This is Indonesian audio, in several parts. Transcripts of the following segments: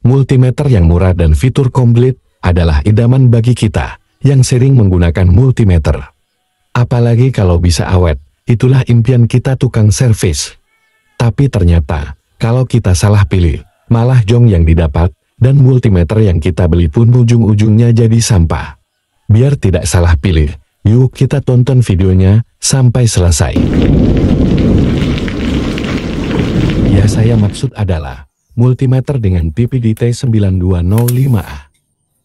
Multimeter yang murah dan fitur komplit adalah idaman bagi kita yang sering menggunakan multimeter. Apalagi kalau bisa awet, itulah impian kita tukang servis. Tapi ternyata, kalau kita salah pilih, malah jong yang didapat, dan multimeter yang kita beli pun ujung-ujungnya jadi sampah. Biar tidak salah pilih, yuk kita tonton videonya sampai selesai. Ya, saya maksud adalah multimeter dengan tipe DT9205A.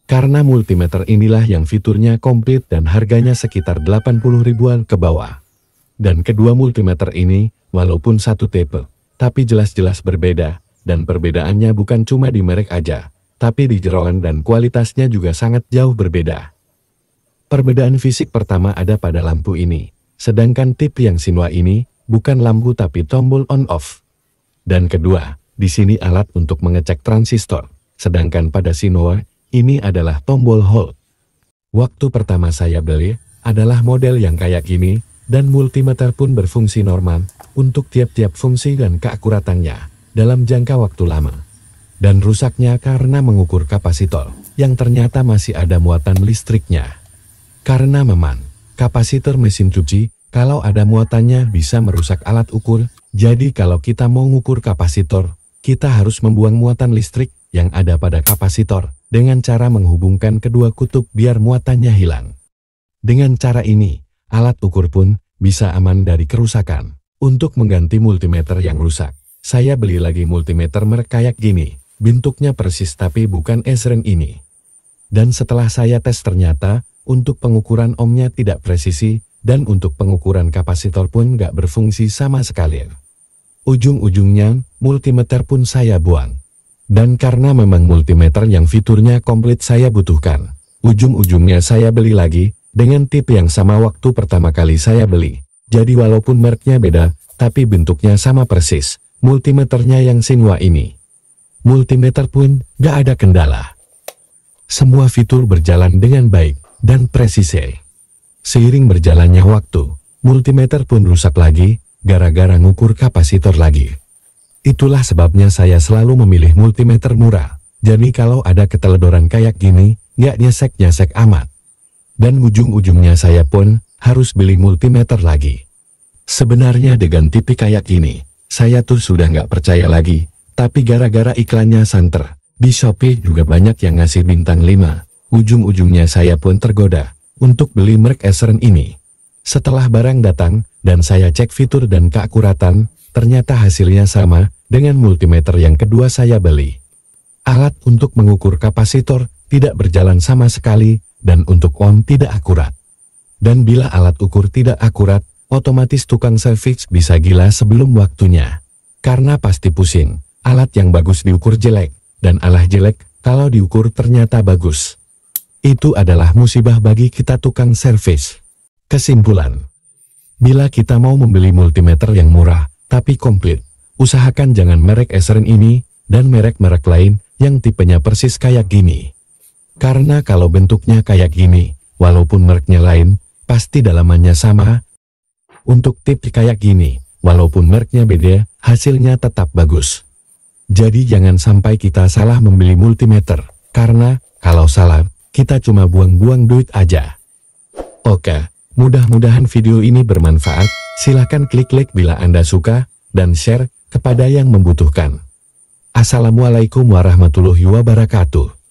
Karena multimeter inilah yang fiturnya komplit dan harganya sekitar 80 ribuan ke bawah. Dan kedua multimeter ini, walaupun satu tipe, tapi jelas-jelas berbeda, dan perbedaannya bukan cuma di merek aja, tapi di jeroan dan kualitasnya juga sangat jauh berbeda. Perbedaan fisik pertama ada pada lampu ini, sedangkan tipe yang Shinwa ini, bukan lampu tapi tombol on-off. Dan kedua, di sini alat untuk mengecek transistor, sedangkan pada Shinwa, ini adalah tombol hold. Waktu pertama saya beli, adalah model yang kayak gini, dan multimeter pun berfungsi normal, untuk tiap-tiap fungsi dan keakuratannya, dalam jangka waktu lama. Dan rusaknya karena mengukur kapasitor, yang ternyata masih ada muatan listriknya. Karena memang, kapasitor mesin cuci, kalau ada muatannya bisa merusak alat ukur, jadi kalau kita mau ngukur kapasitor, kita harus membuang muatan listrik yang ada pada kapasitor, dengan cara menghubungkan kedua kutub biar muatannya hilang. Dengan cara ini, alat ukur pun bisa aman dari kerusakan. Untuk mengganti multimeter yang rusak, saya beli lagi multimeter merek kayak gini, bentuknya persis tapi bukan Esren ini. Dan setelah saya tes ternyata, untuk pengukuran ohmnya tidak presisi, dan untuk pengukuran kapasitor pun nggak berfungsi sama sekali. Ujung-ujungnya, multimeter pun saya buang. Dan karena memang multimeter yang fiturnya komplit saya butuhkan, ujung-ujungnya saya beli lagi, dengan tipe yang sama waktu pertama kali saya beli. Jadi walaupun mereknya beda, tapi bentuknya sama persis, multimeternya yang Shinwa ini. Multimeter pun gak ada kendala. Semua fitur berjalan dengan baik, dan presisi. Seiring berjalannya waktu, multimeter pun rusak lagi, gara-gara ngukur kapasitor lagi. Itulah sebabnya saya selalu memilih multimeter murah. Jadi kalau ada keteledoran kayak gini, gak nyesek-nyesek amat. Dan ujung-ujungnya saya pun harus beli multimeter lagi. Sebenarnya dengan tipe kayak gini, saya tuh sudah gak percaya lagi. Tapi gara-gara iklannya santer, di Shopee juga banyak yang ngasih bintang 5. Ujung-ujungnya saya pun tergoda untuk beli merek Esren ini. Setelah barang datang, dan saya cek fitur dan keakuratan, ternyata hasilnya sama dengan multimeter yang kedua saya beli. Alat untuk mengukur kapasitor tidak berjalan sama sekali, dan untuk ohm tidak akurat. Dan bila alat ukur tidak akurat, otomatis tukang servis bisa gila sebelum waktunya. Karena pasti pusing, alat yang bagus diukur jelek, dan alat jelek kalau diukur ternyata bagus. Itu adalah musibah bagi kita tukang servis. Kesimpulan, bila kita mau membeli multimeter yang murah, tapi komplit, usahakan jangan merek Esren ini, dan merek-merek lain, yang tipenya persis kayak gini. Karena kalau bentuknya kayak gini, walaupun mereknya lain, pasti dalamannya sama. Untuk tipe kayak gini, walaupun mereknya beda, hasilnya tetap bagus. Jadi jangan sampai kita salah membeli multimeter, karena, kalau salah, kita cuma buang-buang duit aja. Oke, mudah-mudahan video ini bermanfaat, silahkan klik like bila Anda suka, dan share kepada yang membutuhkan. Assalamualaikum warahmatullahi wabarakatuh.